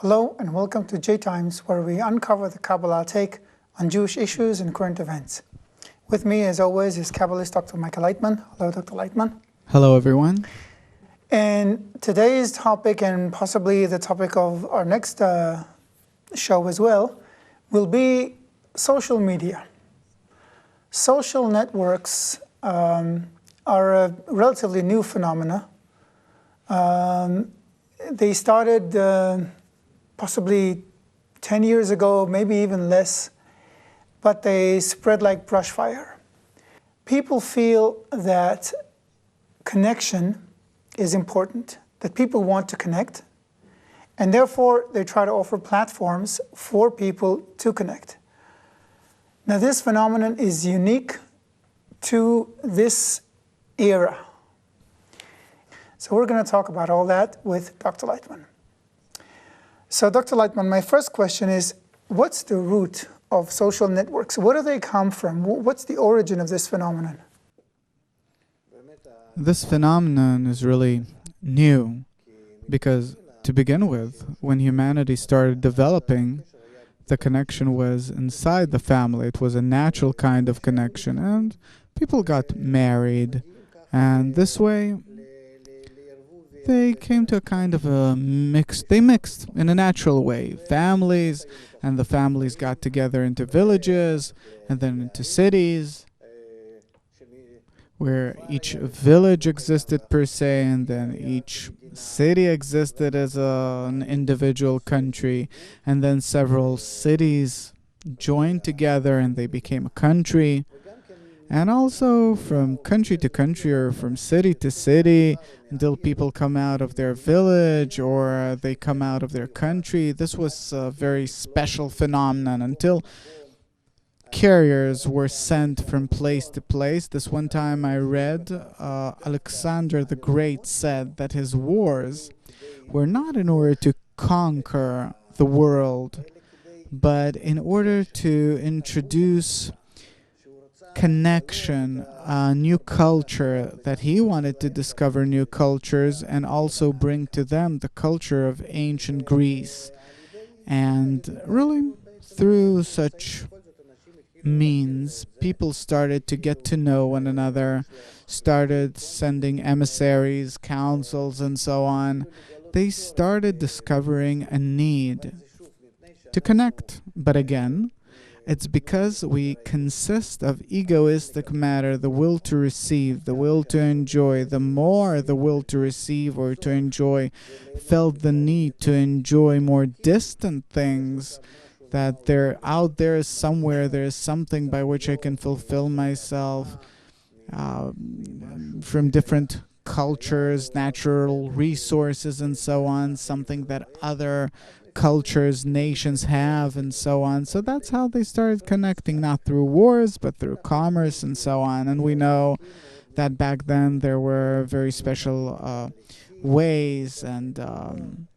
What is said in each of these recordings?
Hello and welcome to Jtimes, where we uncover the Kabbalah take on Jewish issues and current events. With me, as always, is Kabbalist Dr. Michael Laitman. Hello, Dr. Laitman. Hello, everyone. And today's topic, and possibly the topic of our next show as well, will be social media. Social networks are a relatively new phenomena. They started possibly 10 years ago, maybe even less, but they spread like brush fire. People feel that connection is important, that people want to connect, and therefore they try to offer platforms for people to connect. Now, this phenomenon is unique to this era. So we're going to talk about all that with Dr. Laitman. So Dr. Laitman, my first question is, what's the root of social networks? Where do they come from? What's the origin of this phenomenon? This phenomenon is really new because, to begin with, when humanity started developing, the connection was inside the family. It was a natural kind of connection, and people got married, and this way they came to a kind of a they mixed in a natural way. Families, and the families got together into villages, and then into cities, where each village existed per se, and then each city existed as an individual country, and then several cities joined together and they became a country. And also from country to country, or from city to city, until people come out of their village or they come out of their country. This was a very special phenomenon until carriers were sent from place to place. This one time I read Alexander the Great said that his wars were not in order to conquer the world, but in order to introduce connection, a new culture, that he wanted to discover new cultures and also bring to them the culture of ancient Greece. And really, through such means, people started to get to know one another, started sending emissaries, councils, and so on. They started discovering a need to connect. But again, it's because we consist of egoistic matter, the will to receive, the will to enjoy. The more the will to receive or to enjoy felt the need to enjoy more distant things, that they're out there somewhere, there's something by which I can fulfill myself, from different cultures, natural resources, and so on, something that other cultures, nations have, and so on. So that's how they started connecting, not through wars, but through commerce and so on. And we know that back then there were very special ways and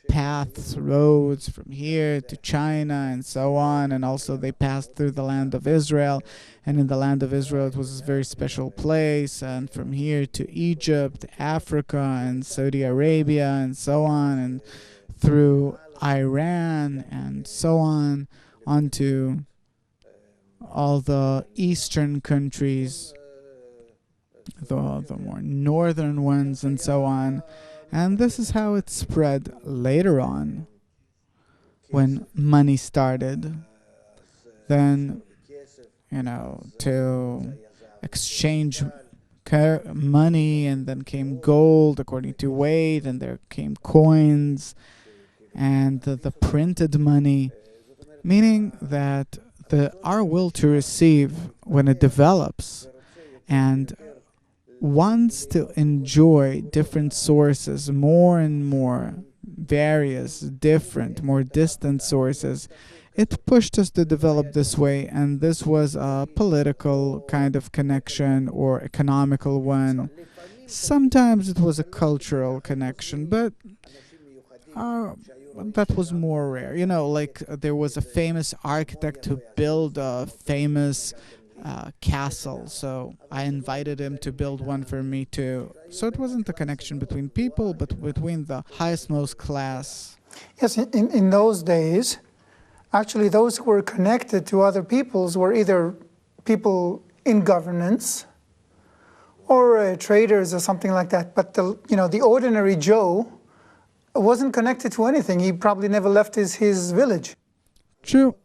paths, roads from here to China and so on, and also they passed through the land of Israel, and in the land of Israel it was a very special place, and from here to Egypt, Africa, and Saudi Arabia, and so on, and through Iran, and so on, onto all the eastern countries, the more northern ones, and so on. And this is how it spread later on, when money started. Then, to exchange money, and then came gold according to weight, and there came coins, and the printed money, meaning that our will to receive, when it develops and wants to enjoy different sources, more and more, various, different, more distant sources, it pushed us to develop this way, and this was a political kind of connection or economical one. Sometimes it was a cultural connection, but that was more rare. Like there was a famous architect who built a famous castle, so I invited him to build one for me too. So it wasn't a connection between people, but between the highest, most class Yes, in those days, actually those who were connected to other peoples were either people in governance or traders or something like that. But the ordinary Joe wasn't connected to anything. He probably never left his village. True.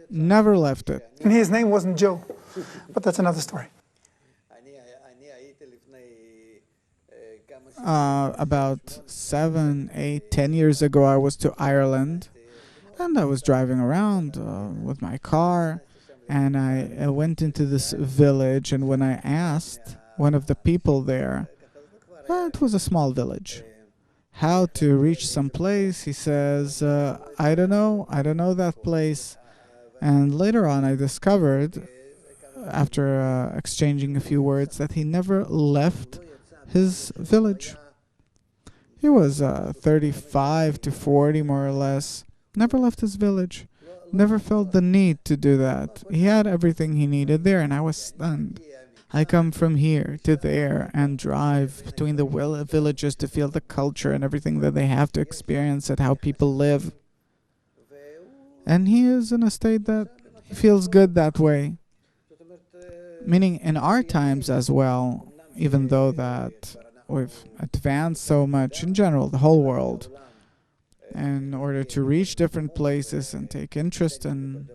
Never left it. And his name wasn't Joe. But that's another story. About 7, 8, 10 years ago, I was to Ireland, and I was driving around with my car, and I went into this village, and when I asked one of the people there, it was a small village, how to reach some place, he says, I don't know that place. And later on I discovered, after exchanging a few words, that he never left his village. He was 35 to 40 more or less, never left his village, never felt the need to do that. He had everything he needed there, and I was stunned. I come from here to there and drive between the villages to feel the culture and everything that they have to experience and how people live. And he is in a state that he feels good that way. Meaning in our times as well, even though that we've advanced so much in general, the whole world, in order to reach different places and take interest in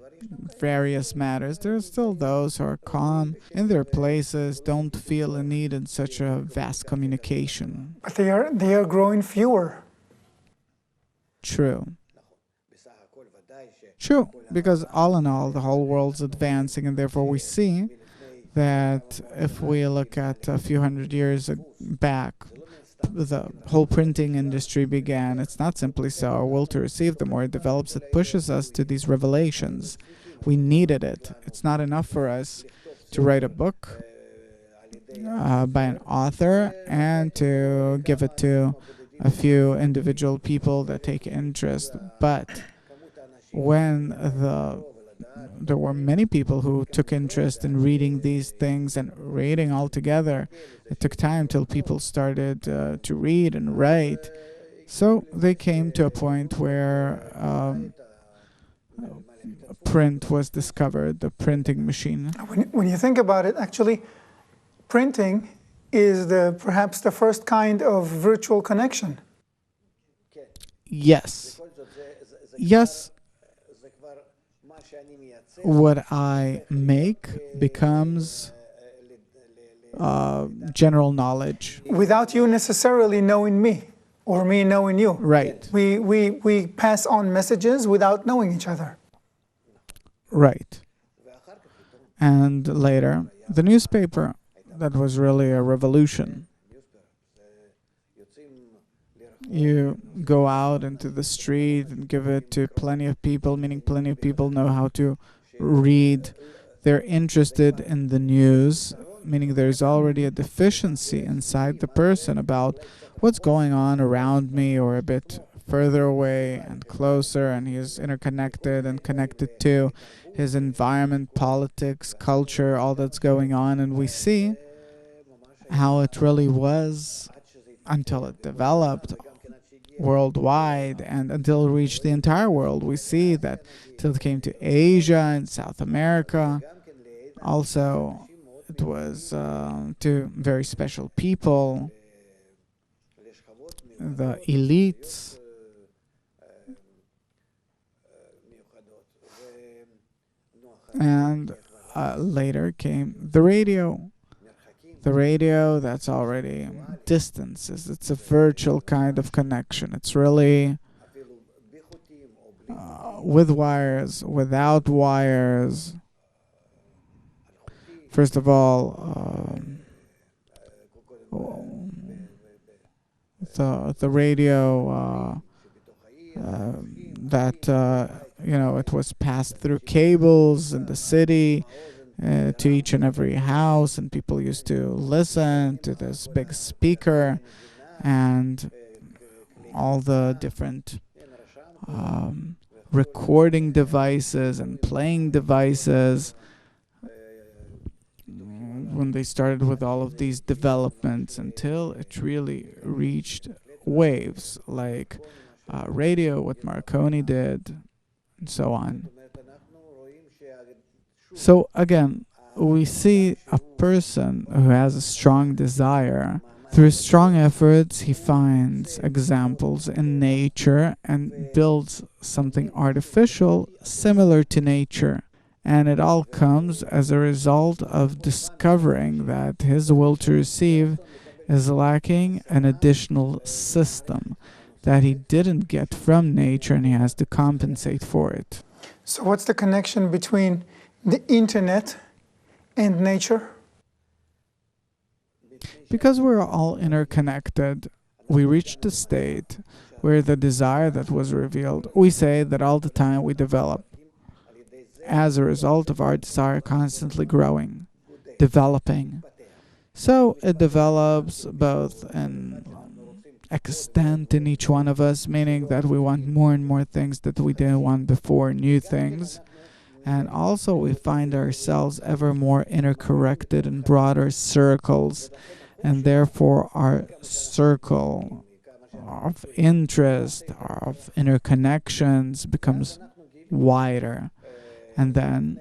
various matters, there are still those who are calm in their places, don't feel a need in such a vast communication. But they are growing fewer. True, because all in all, the whole world's advancing, and therefore we see that if we look at a few hundred years back, the whole printing industry began. It's not simply so our will to receive, the more it develops, it pushes us to these revelations. We needed it. It's not enough for us to write a book by an author and to give it to a few individual people that take interest. But when there were many people who took interest in reading these things and reading all together, it took time till people started to read and write. So they came to a point where print was discovered, the printing machine. When you think about it, actually, printing is perhaps the first kind of virtual connection. Yes. What I make becomes general knowledge. Without you necessarily knowing me, or me knowing you. Right. We pass on messages without knowing each other. Right. And later, the newspaper, that was really a revolution. You go out into the street and give it to plenty of people, meaning plenty of people know how to read. They're interested in the news, meaning there's already a deficiency inside the person about what's going on around me or a bit further away and closer, and he's interconnected and connected to his environment, politics, culture, all that's going on. And we see how it really was until it developed worldwide and until it reached the entire world. We see that till it came to Asia and South America. Also, it was to very special people, the elites. And later came the radio. The radio, that's already distances. It's a virtual kind of connection. It's really with wires, without wires. First of all, the radio that it was passed through cables in the city to each and every house, and people used to listen to this big speaker and all the different recording devices and playing devices. When they started with all of these developments until it really reached waves, like radio, what Marconi did, and so on. So again, we see a person who has a strong desire. Through strong efforts, he finds examples in nature and builds something artificial similar to nature. And it all comes as a result of discovering that his will to receive is lacking an additional system that he didn't get from nature, and he has to compensate for it. So what's the connection between the internet and nature? Because we're all interconnected, we reached a state where the desire that was revealed, we say that all the time we develop as a result of our desire constantly growing, developing. So it develops both in extent in each one of us, meaning that we want more and more things that we didn't want before, new things. And also we find ourselves ever more interconnected in broader circles, and therefore our circle of interest, of interconnections becomes wider. And then,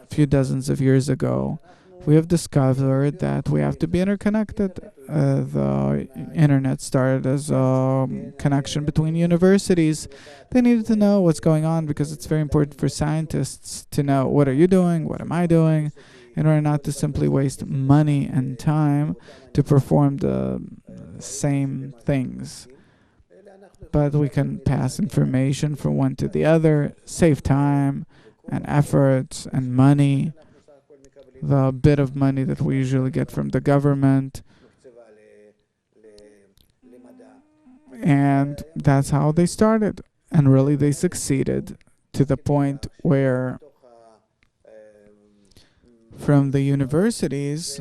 a few dozens of years ago, we have discovered that we have to be interconnected. The internet started as a connection between universities. They needed to know what's going on because it's very important for scientists to know what are you doing, what am I doing, in order not to simply waste money and time to perform the same things. But we can pass information from one to the other, save time and efforts and money, the bit of money that we usually get from the government. And that's how they started. And really they succeeded to the point where from the universities,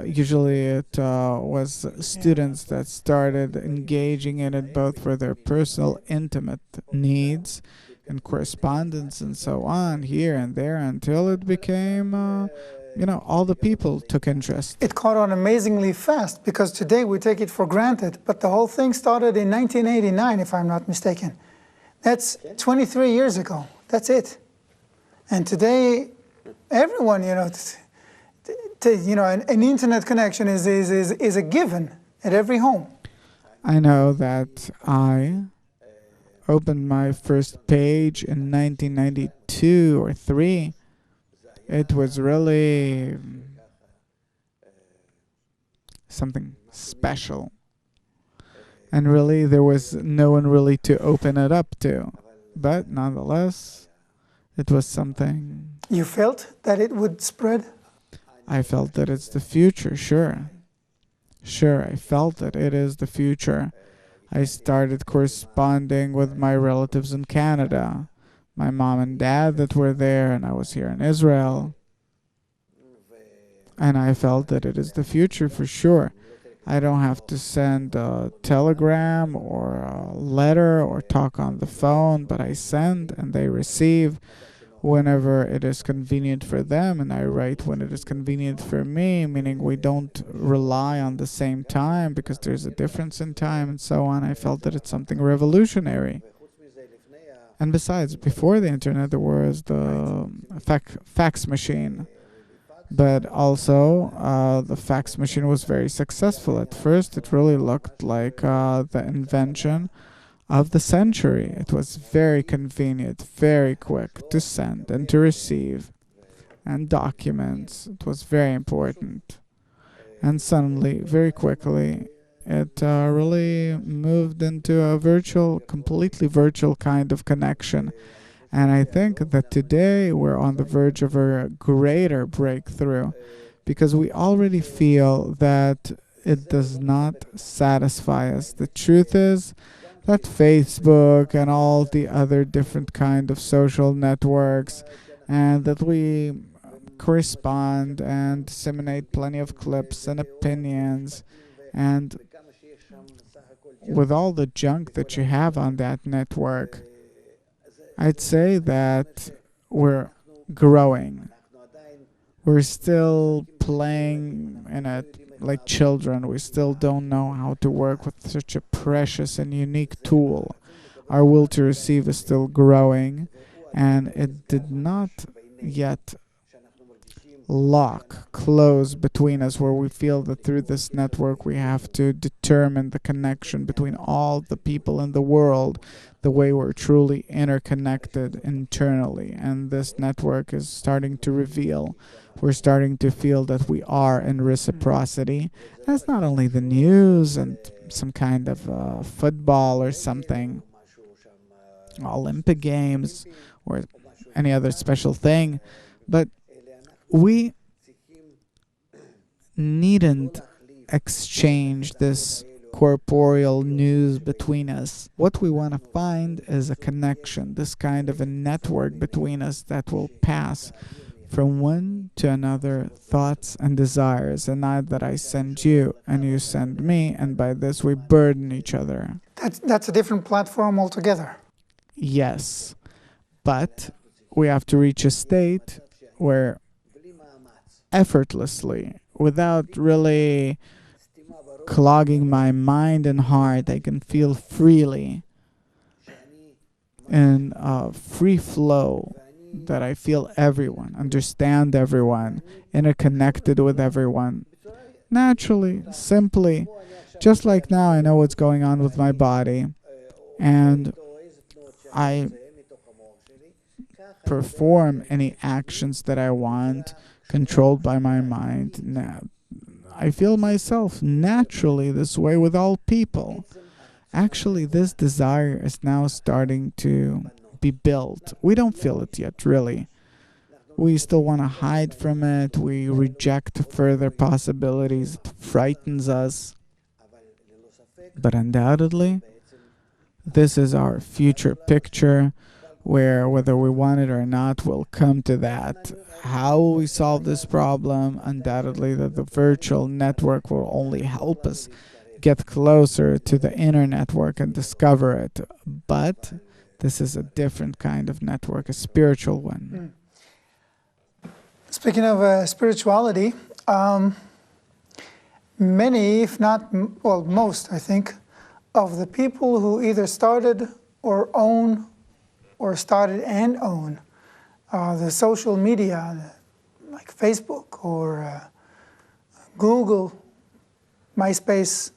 usually it was students that started engaging in it both for their personal, intimate needs and correspondence and so on, here and there, until it became, all the people took interest. It caught on amazingly fast because today we take it for granted, but the whole thing started in 1989, if I'm not mistaken. That's 23 years ago. That's it. And today, everyone, an internet connection is a given at every home. I know that I opened my first page in 1992 or 3. It was really something special. And really, there was no one really to open it up to. But nonetheless, it was something. You felt that it would spread? I felt that it's the future, sure. Sure, I felt that it is the future. I started corresponding with my relatives in Canada, my mom and dad that were there, and I was here in Israel. And I felt that it is the future for sure. I don't have to send a telegram or a letter or talk on the phone, but I send and they receive whenever it is convenient for them, and I write when it is convenient for me, meaning we don't rely on the same time because there's a difference in time and so on. I felt that it's something revolutionary. And besides, before the internet, there was the fax machine. But also, the fax machine was very successful. At first, it really looked like the invention of the century. It was very convenient, very quick to send and to receive, and documents. It was very important. And suddenly, very quickly, it really moved into a completely virtual kind of connection. And I think that today we're on the verge of a greater breakthrough because we already feel that it does not satisfy us. The truth is that Facebook and all the other different kind of social networks, and that we correspond and disseminate plenty of clips and opinions, and with all the junk that you have on that network, I'd say that we're growing. We're still playing in it like children. We still don't know how to work with such a precious and unique tool. Our will to receive is still growing, and it did not yet close between us, where we feel that through this network we have to determine the connection between all the people in the world, the way we're truly interconnected internally. And this network is starting to reveal, we're starting to feel that we are in reciprocity. That's not only the news and some kind of football or something, Olympic Games or any other special thing, but we needn't exchange this corporeal news between us. What we want to find is a connection, this kind of a network between us that will pass from one to another thoughts and desires, and not that I send you and you send me, and by this we burden each other. That's a different platform altogether. Yes, but we have to reach a state where effortlessly, without really clogging my mind and heart, I can feel freely in a free flow, that I feel everyone, understand everyone, interconnected with everyone. Naturally, simply, just like now I know what's going on with my body, and I perform any actions that I want, controlled by my mind. Now, I feel myself naturally this way with all people. Actually, this desire is now starting to be built. We don't feel it yet, really. We still want to hide from it. We reject further possibilities. It frightens us. But undoubtedly, this is our future picture, where whether we want it or not, we'll come to that. How will we solve this problem? Undoubtedly that the virtual network will only help us get closer to the inner network and discover it. But this is a different kind of network, a spiritual one. Speaking of spirituality, many, if not, well, most, I think, of the people who either started or own or started and own the social media, like Facebook or Google, MySpace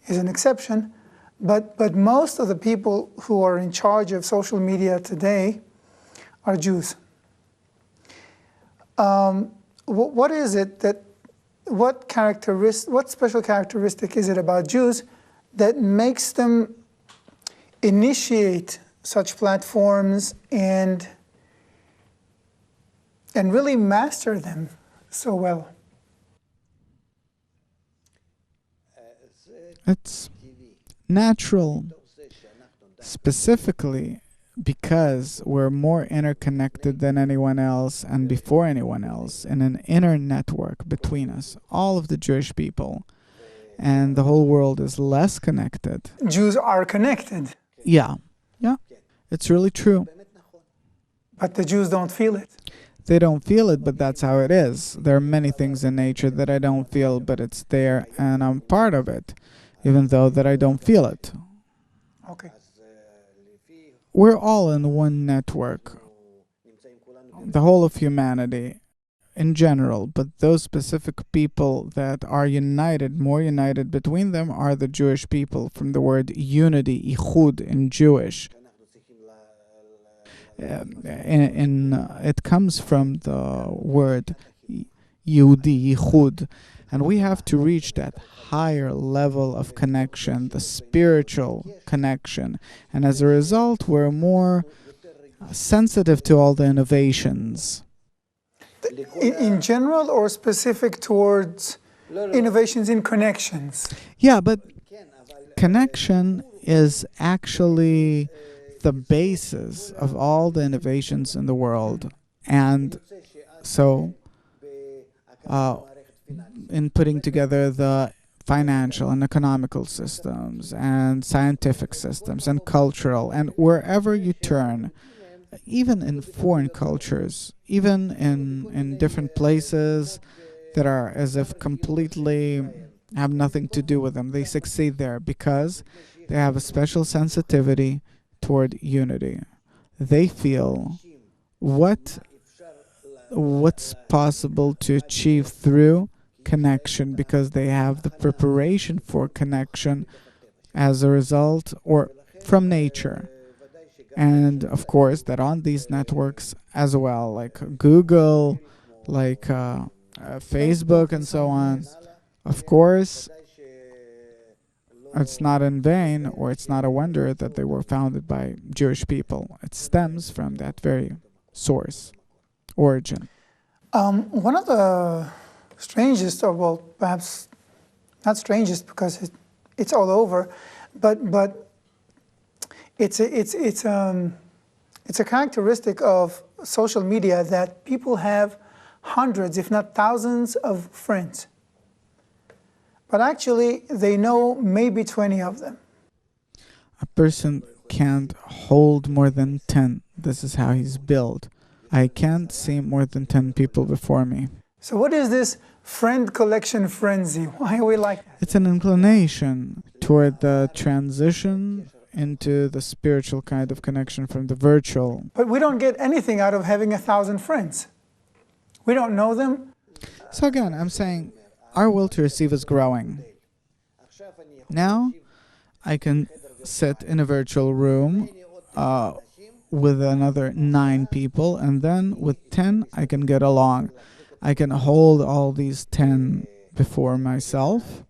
is an exception, but most of the people who are in charge of social media today are Jews. What is it that, what special characteristic is it about Jews that makes them initiate such platforms and really master them so well? It's natural, specifically because we're more interconnected than anyone else and before anyone else, in an inner network between us, all of the Jewish people, and the whole world is less connected. Jews are connected. Yeah, it's really true. But the Jews don't feel it. They don't feel it, but that's how it is. There are many things in nature that I don't feel, but it's there and I'm part of it, even though that I don't feel it. Okay. We're all in one network, the whole of humanity in general, but those specific people that are united, more united between them, are the Jewish people, from the word unity, ichud in Jewish. It comes from the word Yehudi, Yichud, and we have to reach that higher level of connection, the spiritual connection, and as a result we're more sensitive to all the innovations. In general, or specific towards innovations in connections? Yeah, but connection is actually the basis of all the innovations in the world. And so, in putting together the financial and economical systems and scientific systems and cultural, and wherever you turn, even in foreign cultures, even in different places that are as if completely have nothing to do with them. They succeed there because they have a special sensitivity toward unity. They feel what's possible to achieve through connection because they have the preparation for connection as a result or from nature. And of course, that on these networks as well, like Google, like Facebook, and so on, of course, it's not in vain or it's not a wonder that they were founded by Jewish people. It stems from that very source, origin. One of the strangest, or well, perhaps not strangest because it's all over, but it's a characteristic of social media that people have hundreds, if not thousands, of friends. But actually, they know maybe 20 of them. A person can't hold more than 10. This is how he's built. I can't see more than 10 people before me. So what is this friend collection frenzy? Why are we like that? It's an inclination toward the transition into the spiritual kind of connection from the virtual. But we don't get anything out of having 1,000 friends. We don't know them. So again, I'm saying our will to receive is growing. Now, I can sit in a virtual room with another 9 people, and then with 10, I can get along. I can hold all these 10 before myself,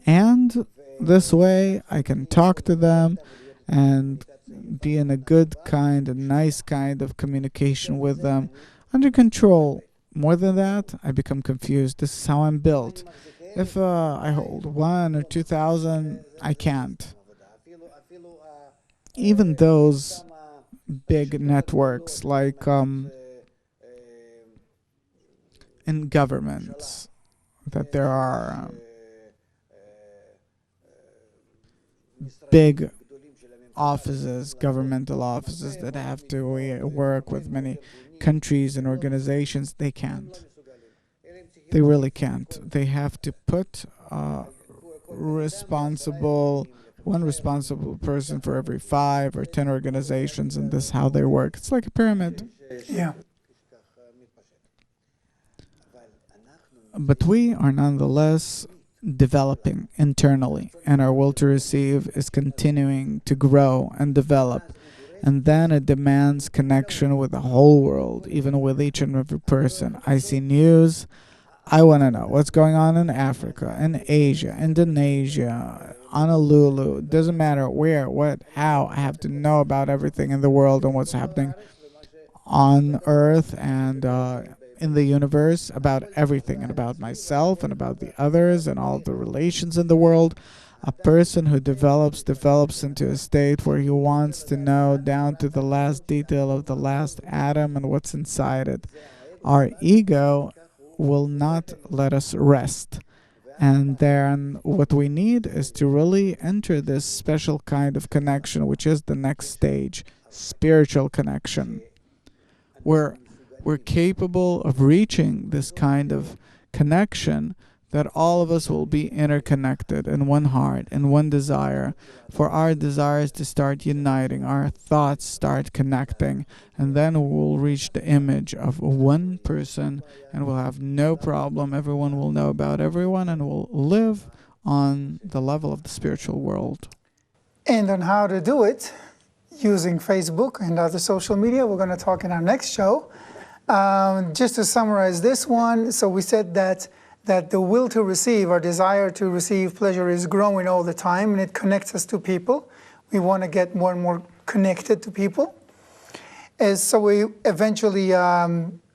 and this way I can talk to them and be in a good kind, a nice kind of communication with them, under control. More than that, I become confused. This is how I'm built. If I hold 1 or 2,000, I can't. Even those big networks, like in governments, that there are big offices, governmental offices that have to work with many countries and organizations, they can't. They really can't. They have to put one responsible person for every 5 or 10 organizations, and this is how they work. It's like a pyramid. Yeah. But we are nonetheless developing internally, and our will to receive is continuing to grow and develop. And then it demands connection with the whole world, even with each and every person. I see news. I want to know what's going on in Africa, in Asia, Indonesia, Honolulu. It doesn't matter where, what, how. I have to know about everything in the world and what's happening on Earth and in the universe, about everything, and about myself and about the others and all the relations in the world. A person who develops into a state where he wants to know down to the last detail of the last atom and what's inside it. Our ego will not let us rest. And then what we need is to really enter this special kind of connection, which is the next stage, spiritual connection. We're capable of reaching this kind of connection that all of us will be interconnected in one heart, in one desire, for our desires to start uniting, our thoughts start connecting, and then we'll reach the image of one person, and we'll have no problem. Everyone will know about everyone, and we'll live on the level of the spiritual world. And on how to do it using Facebook and other social media, we're going to talk in our next show. Just to summarize this one, so we said that the will to receive, our desire to receive pleasure, is growing all the time, and it connects us to people. We want to get more and more connected to people. So we eventually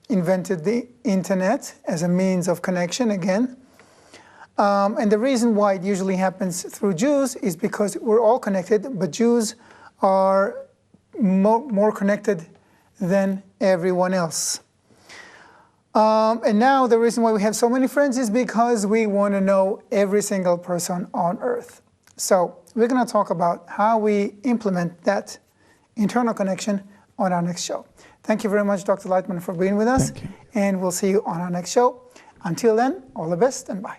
invented the internet as a means of connection again. And the reason why it usually happens through Jews is because we're all connected, but Jews are more connected than everyone else. And now the reason why we have so many friends is because we want to know every single person on earth. So we're going to talk about how we implement that internal connection on our next show. Thank you very much, Dr. Laitman, for being with us. Thank you. And we'll see you on our next show. Until then, all the best and bye.